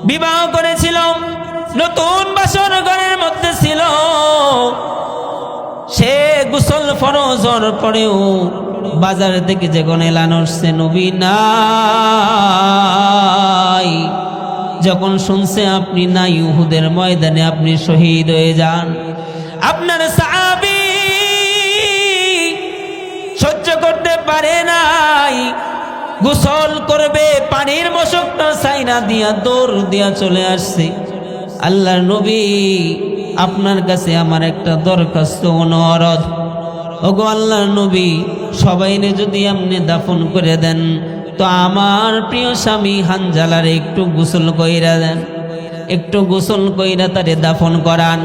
বিবাহ করেছিল, নতুন বাসর ঘরের মধ্যে ছিল। সে গোসল ফরজ হওয়ার পরেও বাজার থেকে যখন এলান আসছে নবী নাই, যখন শুনছে আপনি নাই, উহুদের ময়দানে আপনি শহীদ হয়ে যান, আপনার সাহাবী সহ্য করতে পারে নাই, গোসল করবে, পানির মশকটা সাইনা দিয়া দৌড় দিয়া চলে আসছে। আল্লাহর নবী, আপনার কাছে আমার একটা দরখাস্ত, অনুরোধ। ওগো আল্লাহর নবী, সবাইনে যদি আপনি দাফন করে দেন তো আমার প্রিয় স্বামী হানজালার একটু গোসল কইরা দেন, একটু গোসল কইরা তারে দাফন করান।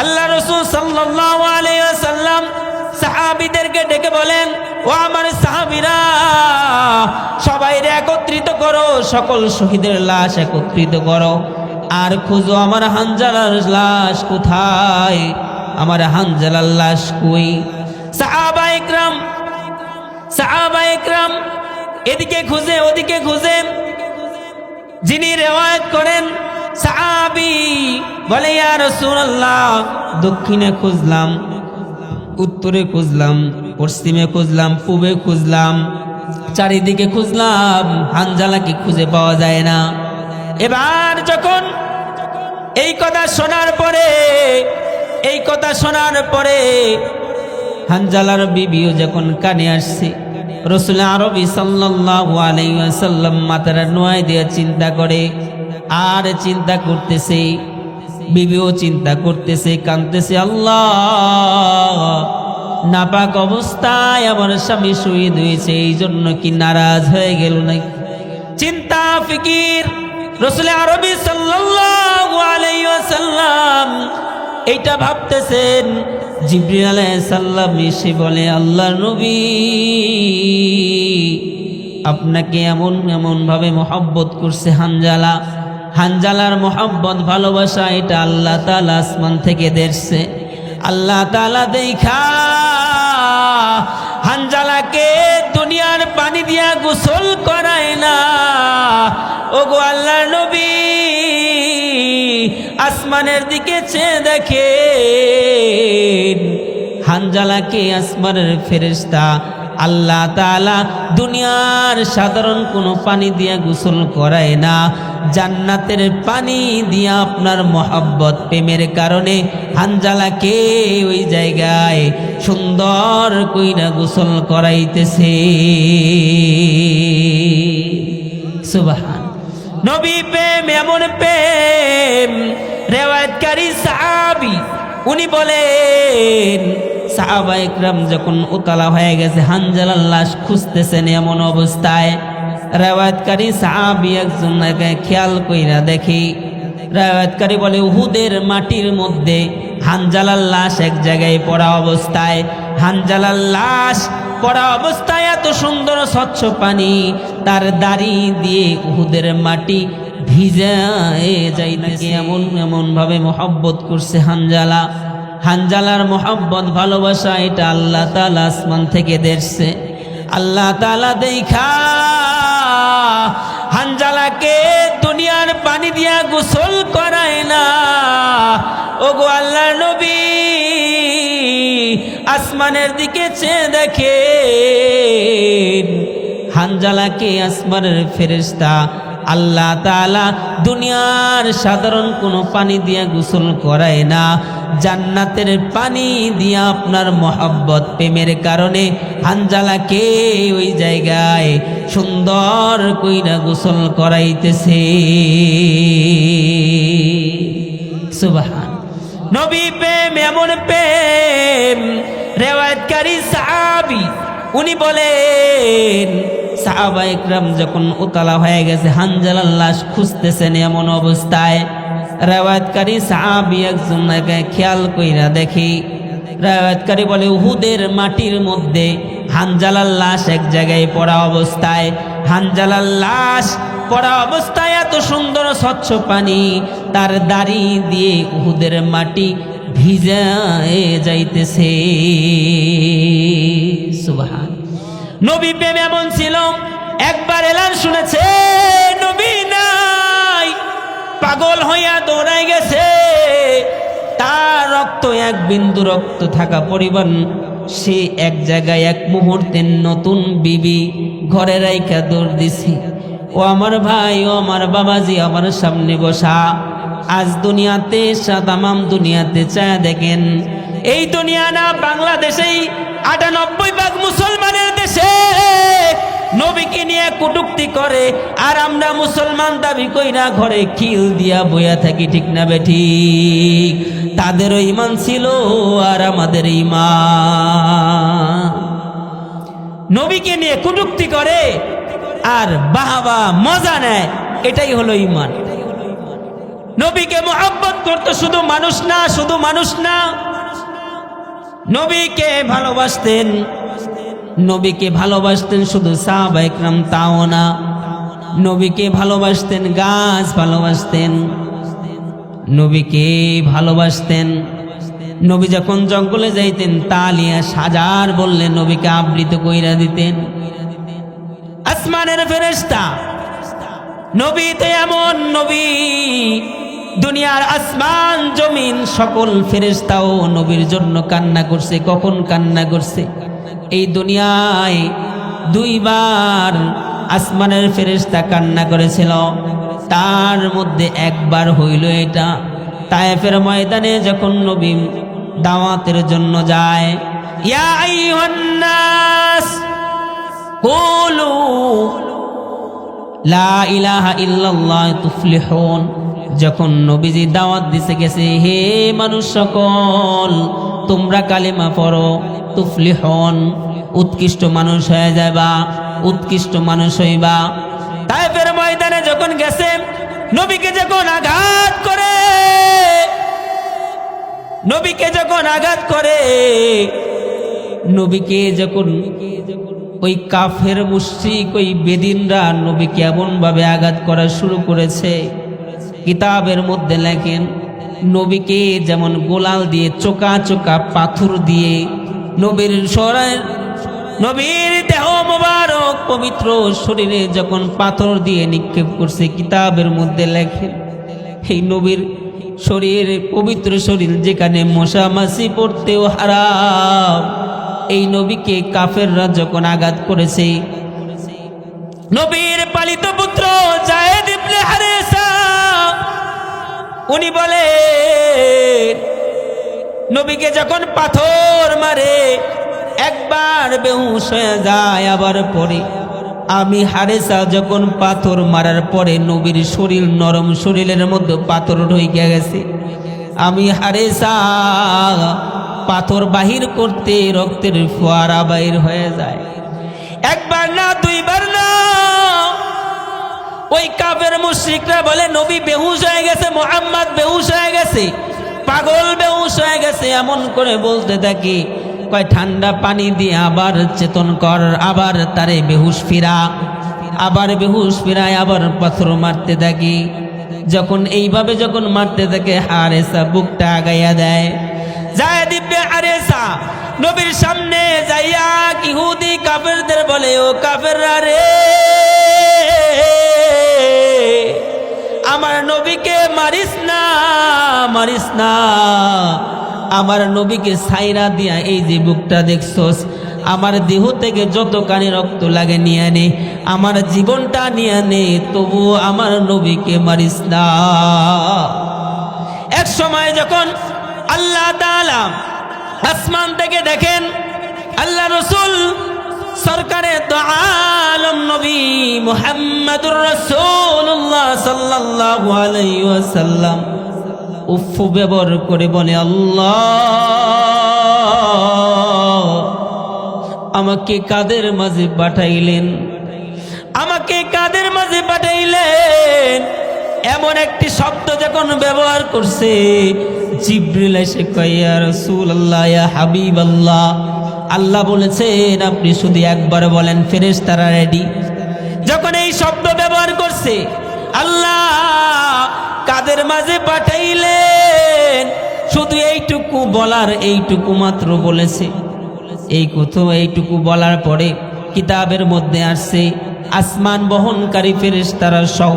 আল্লাহ রাসূল সাল্লাল্লাহু আলাইহি ওয়াসাল্লাম সাহাবীদেরকে ডেকে বলেন, ও আমার সাহাবীরা, সবাইরে একত্রিত করো, সকল শহীদের লাশ একত্রিত করো, আর খুঁজো আমার হানজালার লাশ কোথায়, আমার হানজালার লাশ কই। সাহাবা ইকরাম এদিকে খুঁজে ওদিকে খুঁজে, যিনি রিওয়ায়াত করেন সাহাবী বলে, ইয়া রাসূলুল্লাহ, দক্ষিণে খুঁজলাম, উত্তরে খুঁজলাম, পশ্চিমে খুঁজলাম, পূবে খুঁজলাম, চারিদিকে খুঁজলাম, হানজালাকে খুঁজে পাওয়া যায় না। এবার যখন এই কথা শোনার পরে হানজালার বিবিও যখন কানে আসছে, রাসূল আরবি সাল্লাল্লাহু আলাইহি ওয়াসাল্লাম মাথাটা নোয়াই দিয়ে চিন্তা করে, আর চিন্তা করতেছে, বিবিও চিন্তা করতেছে, কাঁদতেছে, আল্লাহ, নাপাক অবস্থায় আমার স্বামী শহীদ হয়েছে, এই জন্য কি নারাজ হয়ে গেল নাকি? চিন্তা ফিকির রাসূল আরবি সাল্লাল্লাহু আলাইহি ওয়াসাল্লাম এইটা ভাবতেছেন। জিবরিল আলাইহিস সালাম এসে বলে, আল্লাহর নবী, আপনাকে এমন এমন ভাবে মহব্বত করছে হানজালা, হানজালার মহব্বত ভালোবাসা এটা আল্লাহ তাআলা আসমান থেকে দেখছে। আল্লাহ তাআলা দেখা হানজালাকে দুনিয়ার পানি দিয়া গোসল করায় না। ওগো আল্লাহর নবী, আসমানের দিকে চেয়ে দেখেন, হানজালাকে আসমানের ফেরেশতা আল্লাহ তাআলা দুনিয়ার সাধারণ কোনো পানি দিয়া গোসল করায় না, জান্নাতের পানি দিয়া আপনার মহব্বত প্রেমের কারণে হানজালাকে ওই জায়গায় সুন্দর কইরা গোসল করাইতেছে। সুবহান। নবী প্রেম এমন প্রেম, রিওয়ায়াতকারী সাহাবী উনি বলেন, সাহাবা ইকরাম যখন উতলা হয়ে গেছে, হানজালার লাশ খুঁজতেছেন, এমন অবস্থায় রিওয়ায়াতকারী সাহাবী একজন খেয়াল কইরা দেখি, রিওয়ায়াতকারী বলে, উহুদের মাটির মধ্যে হানজালার লাশ এক জায়গায় পড়া অবস্থায়, হানজালার লাশ পড়া অবস্থায় এত সুন্দর স্বচ্ছ পানি, তার দাড়ি দিয়ে উহুদের মাটি ভিজায় যাইতেছে। এমন এমন ভাবে মহব্বত করছে হানজালা, হানজালার মহব্বত ভালোবাসা এটা আল্লাহ তাআলা আসমান থেকে দেখছে। আল্লাহ তাআলা দেখা হানজালাকে দুনিয়ার পানি দিয়া গোসল করায় না। ওগো আল্লাহর নবী, আসমানের দিকে চেয়ে দেখেন, হানজালাকে আসমানের ফেরেশতা আল্লাহ তাআলা দুনিয়ার সাধারণ কোনো পানি দিয়া গোসল করায় না, জান্নাতের পানি দিয়া আপনার মহব্বত প্রেমের কারণে হানজালাকে ওই জায়গায় সুন্দর কইরা গোসল করাইতেছে। সুবহান। নবী প্রেম এমন প্রেম, রিওয়ায়াতকারী সাহাবী উনি বলেন, সাহাবা ইকরাম যখন উতলা হয়ে গেছে, হানজালার লাশ খুঁজতেছেন, এমন অবস্থায় রিওয়ায়াতকারী সাহাবী একজন খেয়াল কইরা দেখি, রিওয়ায়াতকারী বলে, উহুদের মাটির মধ্যে হানজালার লাশ এক জায়গায় পড়া অবস্থায়, হানজালার লাশ পড়া অবস্থায় এত সুন্দর স্বচ্ছ পানি, তার দাড়ি দিয়ে উহুদের মাটি ভিজায় যাইতেছে। সুবহান। নবী প্রেম এমন ছিল, একবার এলান শুনেছে নবী নাই, দৌড়াই গেছে, তার রক্ত এক বিন্দু রক্ত থাকা পরিমাণ সে এক জায়গায় এক মুহূর্তে নতুন বিবি ঘরে রাইখা দৌড় দিছি। ও আমার ভাই, ও আমার বাবাজি, আমার সামনে বসা, আজ দুনিয়াতে তামাম দুনিয়াতে চায় দেখেন, এই দুনিয়া না বাংলাদেশেই ৯৮% মুসলমানের দেশে নবীকে নিয়ে কটূক্তি করে, আর আমরা মুসলমান দাবি কইরা ঘরে খিল দিয়া বইয়া থাকি, ঠিক না বেঠিক? তাদেরও ঈমান ছিল আর আমাদের ঈমান। নবীকে নিয়ে কটূক্তি করে আর বাহাবা মজা নেয়, এটাই হলো ঈমান। নবীকে মুহাব্বত করতো শুধু মানুষ না, শুধু মানুষ না, নবীকে ভালোবাসতেন। নবীকে ভালোবাসতেন শুধু সাহাবা ইকরাম তাও না, নবীকে ভালোবাসতেন গাছ ভালোবাসতেন, নবীকে ভালোবাসতেন। নবী যখন জঙ্গলে যাইতেন তালিয়া সাজার বললে নবীকে আবৃত কইরা দিতেন। আসমানের ফেরেশতা নবী তো এমন নবী, দুনিয়ার আসমান জমিন সকল ফেরেশতাও নবীর জন্য কান্না করছে। কখন কান্না করছে? এই দুনিয়ায় দুইবার আসমানের ফেরেশতা কান্না করেছিল, তার মধ্যে একবার হইল এটা তায়েফের ময়দানে যখন নবী দাওয়াতের জন্য যায়। ইয়া আইয়ুহান নাস কুলু লা ইলাহা ইল্লাল্লাহ তুফলিহুন, যখন নবীজি দাওয়াত দিতে গেছে, হে মানুষ সকল তোমরা কালেমা পড়ো, তুফলিহুন উৎকৃষ্ট মানুষ হয়ে যাবা, উৎকৃষ্ট মানুষ হইবা। তায়েফের ময়দানে যখন গেছে, নবীকে যখন আঘাত করে, নবীকে যখন আঘাত করে, নবীকে যখন ওই কাফের মুশরিক ওই বেদিনরা নবীকে এমন ভাবে আঘাত করা শুরু করেছে, কিতাবের মধ্যে লেখেন নবীকে যেমন গোলাল দিয়ে চোকা চোকা পাথর দিয়ে নবীর দেহ মোবারক পবিত্র শরীরে যখন পাথর দিয়ে নিক্ষেপ করছে, কিতাবের মধ্যে লেখেন এই নবীর শরীর, পবিত্র শরীর যেখানে মশা মাছি পড়তেও হারাম, এই নবীকে কাফেররা যখন আঘাত করেছে, নবীর পালিত পুত্র যায়েদ ইবনে হারেসা উনি বলে নবীকে যখন পাথর মারে একবার বেহুশ হয়ে যায়, আবার পরে আমি হারেসা যখন পাথর মারার পরে নবীর শরীর নরম, শরীরের মধ্যে পাথর ঢুকে গেছে, আমি হারেসা পাথর বাহির করতে রক্তের ফোয়ারা বাহির হয়ে যায়। একবার না, দুইবার না, ওই কাফের মুশরিকরা বলে নবী বেহুশ হয়ে গেছে, মুহাম্মদ বেহুশ হয়ে গেছে, পাগল বেহুশ হয়ে গেছে, এমন করে বলতে থাকি। কয় ঠান্ডা পানি দিয়ে আবার চেতন কর, আবার তারে বেহুশ ফিরা, আবার বেহুশ ফিরায়, আবার পাথর মারতে থাকি। যখন এইভাবে যখন মারতে থাকে, হারেসা বুকটা আগাইয়া দেয়। যায়েদ ইবনে হারেসা নবীর সামনে যাইয়া ইহুদি কাফেরদের বলে, ও কাফেররা রে, আমার নবীকে মারিস না, মারিস না, আমার নবীকে সাইরা দিয়া এই যে বুকটা দেখছস, আমার দেহ থেকে যত কানে রক্ত লাগে নিয়ে নে, আমার জীবনটা নিয়ে নে, তবু আমার নবীকে মারিস না। এক সময় যখন আল্লাহ তাআলা আসমান থেকে দেখেন আল্লাহ রাসূল সরকারে দু আলম নবী মুহাম্মদুর রাসূলুল্লাহ সাল্লাল্লাহু আলাইহি ওয়াসাল্লাম উফ ব্যবহার করে বলে, আল্লাহ আমাকে কাদের মাঝে পাঠাইলেন, আমাকে কাদের মাঝে পাঠাইলেন। এমন একটি শব্দ যখন ব্যবহার করছে, জিবরিল এসে কয়, ইয়া রাসূলুল্লাহ, ইয়া হাবিবাল্লাহ, আল্লাহ বলেছেন আপনি শুধু একবার বলেন, ফেরেশতারা রেডি। যখন এই শব্দ ব্যবহার করছে, আল্লাহ কাদের মাঝে পাঠাইলেন শুধু এইটুকু বলার, এইটুকু মাত্র বলেছে। এই কথা এইটুকু বলার পরে কিতাবের মধ্যে আসছে আসমান বহনকারী ফেরেশতারা সহ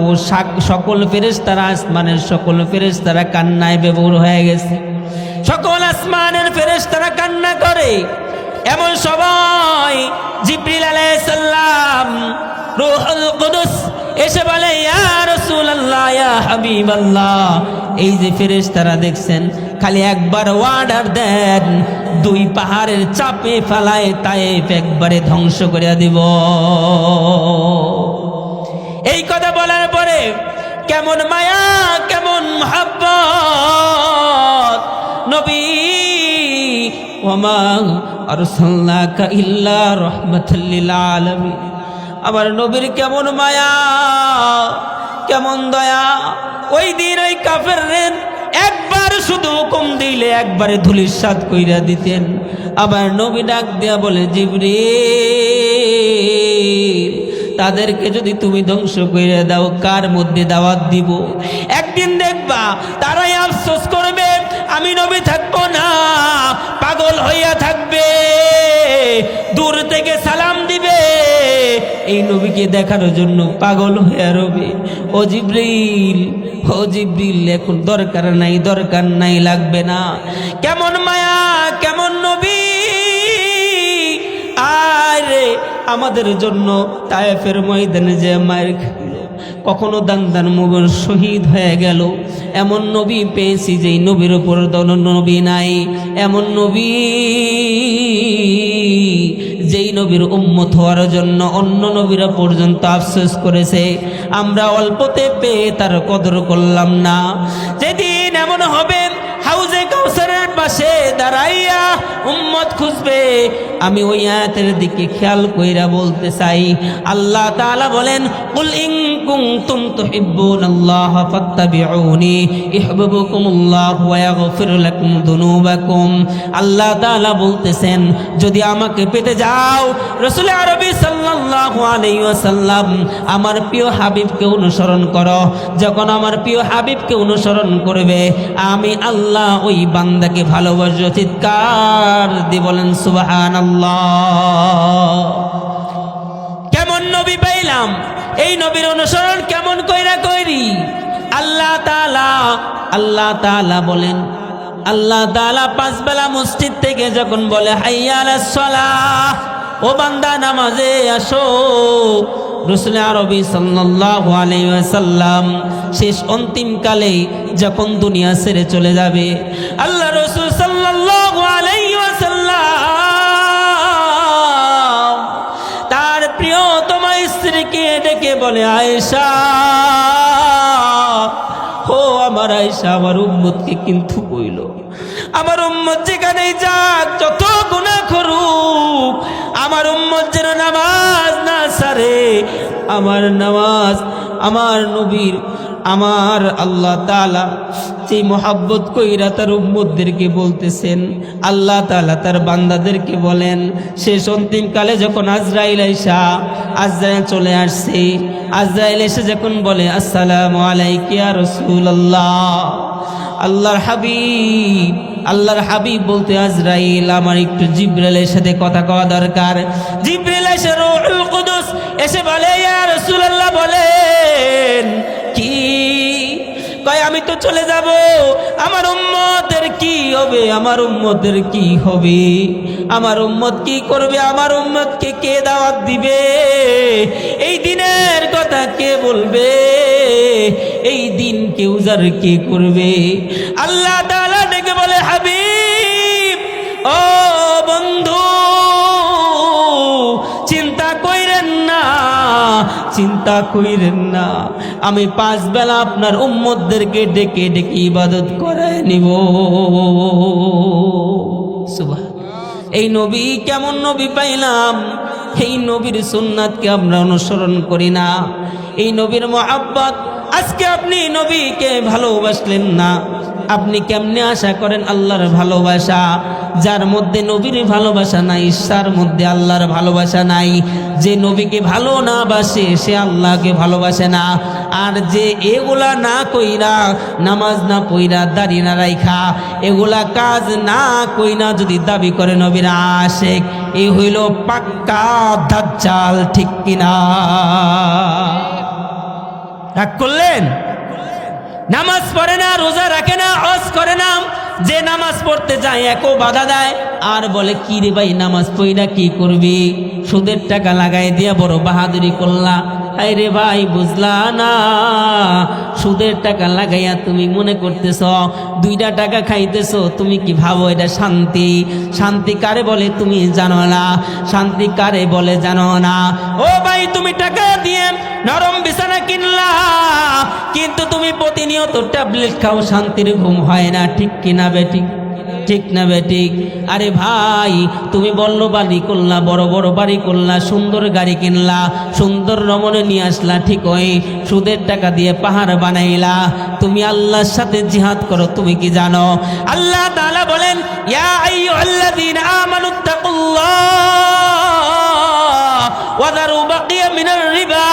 সকল ফেরেশতারা, আসমানের সকল ফেরেশতারা কান্নায় বিভোর হয়ে গেছে। সকল আসমানের ফেরেশতারা কান্না করে। এমন সময় জিবরিল আলাইহিস সালাম, রূহুল কুদুস এসে বলে, ইয়া রাসূলুল্লাহ, ইয়া হাবিবাল্লাহ, এই যে ফেরেশতারা দেখছেন, খালি একবার অর্ডার দেন, দুই পাহাড়ের চাপে ফেলায় তায়েফ একবারে ধ্বংস করে দিব। এই কথা বলার পরে কেমন মায়া, কেমন মুহাব্বত। নবী, ওমা আরসালনাকা ইল্লা রাহমাতাল লিল আলামিন, আমার নবীর কেমন মায়া, কেমন দয়া। ওই দিন ওই কাফেরদের একবার শুধু হুকুম দিলে একবারে ধূলিসাৎ কইরা দিতেন। আবার নবী ডাক দেয়া বলে, জিবরিল, তাদেরকে যদি তুমি ধ্বংস করে দাও, কার মধ্যে দাওয়াত দিব? একদিন দেখবা তারাই আফসোস করবে, আমি নবী থাকবো না, পাগল হইয়া থাকবে, দূর থেকে সালাম দিবে, এই নবীকে দেখার জন্য পাগল হইয়া রবে। ও জিবরিল, ও জিবরিল, এখন দরকার নাই, দরকার নাই, লাগবে না। কেমন মায়া, কেমন নবী। আরে আমাদের জন্য তায়েফের ময়দানে যে মায়ের খেলো, কখনো দান দান মুগর শহীদ হয়ে গেল, এমন নবী পেয়েছি যেই নবীর উপর নবী নাই। এমন নবী যেই নবীর উম্মত হওয়ার জন্য অন্য নবীরা পর্যন্ত আফসোস করেছে। আমরা অল্পতে পেয়ে তার কদর করলাম না। যেদিন এমন হবে হাউজে কাউসারের পাশে দাঁড়াইয়া উম্মত খুঁজবে, আমি ওই আয়াতের দিকে খেয়াল কইরা বলতে চাই। আল্লাহ তাআলা বলেন, কুল ইন কুনতুম তুহিব্বুনাল্লাহ ফাত্তাবিউনি ইউহিব্বুকুমুল্লাহ ওয়া ইয়াগফির লাকুম যুনুবাকুম। আল্লাহ তাআলা বলতেছেন, যদি আমাকে পেতে যাও, রাসূল আরবি সাল্লাল্লাহু আলাইহি ওয়াসাল্লাম, আমার প্রিয় হাবিবকে অনুসরণ করো। যখন আমার প্রিয় হাবিবকে অনুসরণ করবে, আমি আল্লাহ ওই বান্দাকে ভালোবাসবো। চিৎকার দিয়ে বলেন সুবহানাল্লাহ। কেমন নবী পাইলাম, এই নবীর অনুসরণ কেমন কইরা কইরি। আল্লাহ তাআলা বলেন, আল্লাহ তাআলা পাঁচ বেলা মসজিদ থেকে যখন বলে হাইয়া আলাস সালাহ, ও বান্দা নামাজে আসো, রাসূল আরবি সাল্লাল্লাহু আলাইহি ওয়াসাল্লাম শেষ অন্তিম কালে যখন দুনিয়া ছেড়ে চলে যাবে, আল্লাহ রাসূল সাল্লাল্লাহু আলাইহি ওয়াসাল্লাম তার প্রিয়তমা স্ত্রীকে ডেকে বলে, আয়েশা, ও আমার আয়েশা, আমার উম্মতকে কিন্তু বইল, আমার উম্মত যেখানেই যাক, যত গুনাহ করুক, আমার উম্মত যেন নামাজ না ছাড়ে। আমার নামাজ, আমার নবীর, আমার আল্লাহ তাআলা যে মোহাব্বত কইরা তার উম্মতদেরকে বলতেছেন, আল্লাহ তাআলা তার বান্দাদেরকে বলেন, শেষ অন্তিম কালে যখন আজরাইল চলে আসছে, আজরাইল এসে যখন বলে, আসসালামু আলাইকা ইয়া রাসূলুল্লাহ, আল্লাহর হাবিব বলতে, আজরাইল, আমার একটু জিবরাইলের সাথে কথা কওয়া দরকার। জিবরাইল এসে, রূহুল কুদুস এসে বলে, ইয়া রাসূলুল্লাহ, বলেন কি? কয়, আমি তো চলে যাব, আমার উম্মতের কি হবে, আমার উম্মতের কি হবে, আমার উম্মত কি করবে, আমার উম্মতকে কে দাওয়াত দিবে, এই দিনের কথা কে বলবে, এই দিন কে উজাড় কে করবে? আল্লাহ তাআলা ডেকে বলে, হাবিব, ও বন্ধু, চিন্তা কইরেন না, আমি পাঁচ বেলা আপনার উম্মতদেরকে ডেকে ডেকে ইবাদত করায় নিব। সুবহানাল্লাহ। এই নবী কেমন নবী পাইলাম, এই নবীর সুন্নাতকে আমরা অনুসরণ করি না। এই নবীর মুহাব্বত আজকে আপনি নবীকে ভালোবাসলেন না, আপনি কেমনে আশা করেন আল্লাহর ভালোবাসা? যার মধ্যে নবীর ভালোবাসা নাই, তার মধ্যে আল্লাহর ভালোবাসা নাই। যে নবীকে ভালো না বাসে সে আল্লাহকে ভালোবাসে না। আর যে এগুলা না কইরা, নামাজ না পইরা, দাড়ি না রাইখা, এগুলা কাজ না কইরা যদি দাবি করে নবীর আশেক, এই হইল পাক্কা দাজ্জাল, ঠিক কিনা? রাগ করলেন? নামাজ পড়ে না, রোজা রাখে না, হজ করে না, যে নামাজ পড়তে যায় একও বাধা দেয়, আর বলে কি রে ভাই নামাজ পড়া কি করবি, সুদের টাকা লাগাই দিয়া বড় বাহাদুরি করলা। আরে ভাই বুঝলা না, সুদের টাকা লাগাইয়া তুমি মনে করতেছ 2টা টাকা খাইতেছ, তুমি কি ভাবো এটা শান্তি? শান্তি কারে বলে তুমি জানো না, শান্তি কারে বলে জানো না। ও ভাই তুমি টাকা দিয়ে নরম বিছানা কিনলা, কিন্তু তুমি প্রতিনিয়ত ট্যাবলেট খাও, শান্তির ঘুম হয় না, ঠিক কিনা বেঠিক? ঠিক না বেঠিক? আরে ভাই তুমি বললো বাড়ি করলা, বড় বড় বাড়ি করলা, সুন্দর গাড়ি কিনলা, সুন্দর রমণে নিয়ে আসলা, ঠিক ওই সুদের টাকা দিয়ে পাহাড় বানাইলা। তুমি আল্লাহর সাথে জিহাদ করো, তুমি কি জানো? আল্লাহ তাআলা বলেন ইয়া আইয়ুহাল্লাযীনা আমানুত্তাকুল্লাহ ওয়া যারু বাকিয়া মিনার রিবা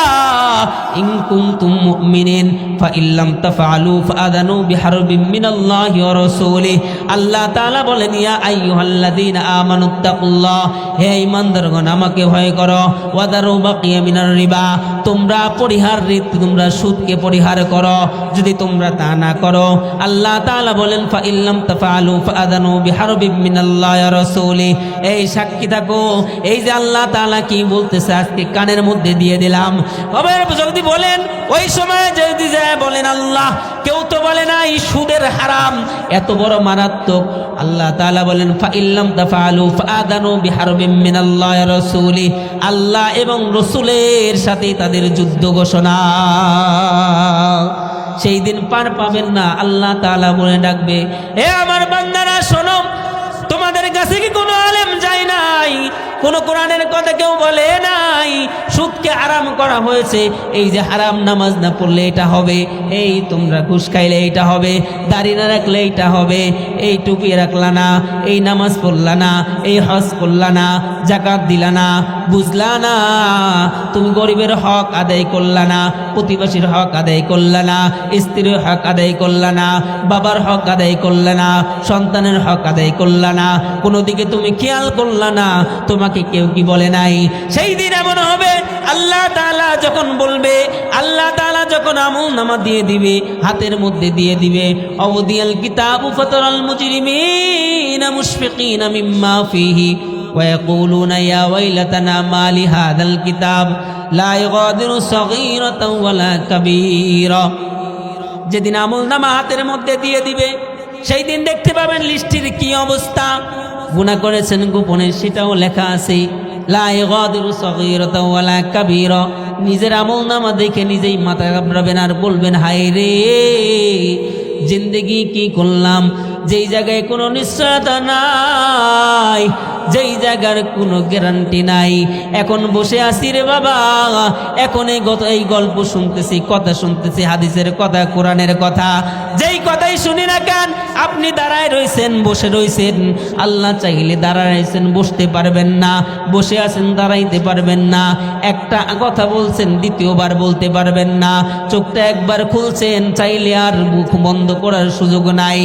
ইন কুনতুম মুমিনিন ফাইন লাম তাফআলু ফাআযানু বিহারবিন মিনাল্লাহি ওয়া রাসূলিহি। আল্লাহ তাআলা বলেন ইয়া আইয়ুহাল্লাযীনা আমানুত্তাকুল্লাহ, হে ঈমানদারগণ আমাকে ভয় করো, ওয়া যারু বাকিয়া মিনার রিবা, তোমরা তোমরা সুদকে পরিহার করো। যদি তোমরা তা না করো, আল্লাহ তাআলা বলেন ফাইন লাম তাফআলু ফাআযানু বিহারবিন মিনাল্লাহি ওয়া রাসূলিহি। এই সাক্ষী থাকো, এই যে আল্লাহ তাআলা কি বলতেছে আজকে কানের মধ্যে দিয়ে দিলাম। যদি বলেন ওই সময় যদি যায় বলেন আল্লাহ, কেউ তো বলে না এই সুদের হারাম এত বড় মারাত্মক। আল্লাহ তাআলা বলেন ফাইন লাম তাফআলু ফাআযানু বিহারবিন মিনাল্লাহি ওয়া রাসূলিহি, আল্লাহ এবং রাসূলের সাথে তাদের যুদ্ধ ঘোষণা। সেই দিন পার পাবেন না, আল্লাহ তাআলা বলে ডাকবে, হে আমার বান্দারা শোনো, তোমাদের কাছে কি কোনো আলেম যায় নাই? কোন কোরআনের কথা কেউ বলে নাই? সুদকে হারাম করা হয়েছে, এই যে হারাম নামাজ না পড়লে এটা হবে, এই তোমরা ঘুষ খাইলে এটা হবে, দাড়ি না রাখলে এটা হবে, এই টুপি রাখলা না, এই নামাজ পড়লা না, এই হজ করলা না, যাকাত দিলা না, বুঝলা না, তুমি গরিবের হক আদায় করলা না, প্রতিবেশীর হক আদায় করলা না, স্ত্রীর হক আদায় করলা না, বাবার হক আদায় করলা না, সন্তানের হক আদায় করলা না, কোনো দিকে তুমি খেয়াল করলা না, তোমাকে কেউ কি বলে নাই? সেই দিন এমন হবে, আল্লাহ তাআলা যখন বলবে, আল্লাহ তাআলা যখন আমলনামা দিয়ে দিবে, হাতের মধ্যে দিয়ে দিবে, অবদিয়াল কিতাবু ফাতারাল মুজরিমিনা মুশফিকিনা মিম্মা ফিহি ويقولون يا ويلتنا ما لهذا الكتاب لا يغادر صغيرة ولا كبيرة। যেদিন আমলনামা হাতের মধ্যে দিয়ে দিবে, সেই দিন দেখতে পাবেন লিস্টের কি অবস্থা। গুনাহ করেছেন গোপনে সেটাও লেখা আছে, লা ইগাদিরু সগীরাতাও ওয়ালা কাবীরা। নিজের আমলনামা দেখে নিজেই মাথা ঘাবড়াবেন আর বলবেন হায় রে, জিন্দেগি কি করলাম, যেই জায়গায় কোনো নিশ্চয়তা নাই, যেই জায়গার কোনো গ্যারান্টি নাই। এখন বসে আছি রে বাবা, এখন এই গল্প শুনতেছি, কথা শুনতেছি, হাদিসের কথা, কোরআনের কথা, যেই কথাই শুনি না কেন, আপনি দাঁড়ায় রয়েছেন, বসে রয়েছেন, আল্লাহ চাইলে দাঁড়ায় রয়েছেন, বসতে পারবেন না, বসে আছেন, দাঁড়াইতে পারবেন না, একটা কথা বলছেন দ্বিতীয়বার বলতে পারবেন না, চোখটা একবার খুলছেন, চাইলে আর মুখ বন্ধ করার সুযোগ নাই।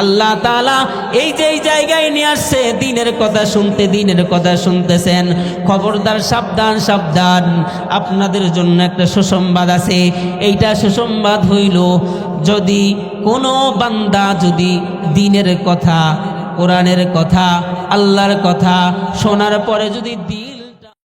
আল্লাহ তাআলা এই যে এই জায়গায় নিয়ে আসছে, দিনের কথা শুনতে, দিনের কথা শুনতেছেন, খবরদার, সাবধান সাবধান, আপনাদের জন্য একটা সুসংবাদ আছে। এইটা সুসংবাদ হইল, যদি কোনো বান্দা যদি দিনের কথা, কোরআনের কথা, আল্লাহর কথা শোনার পরে যদি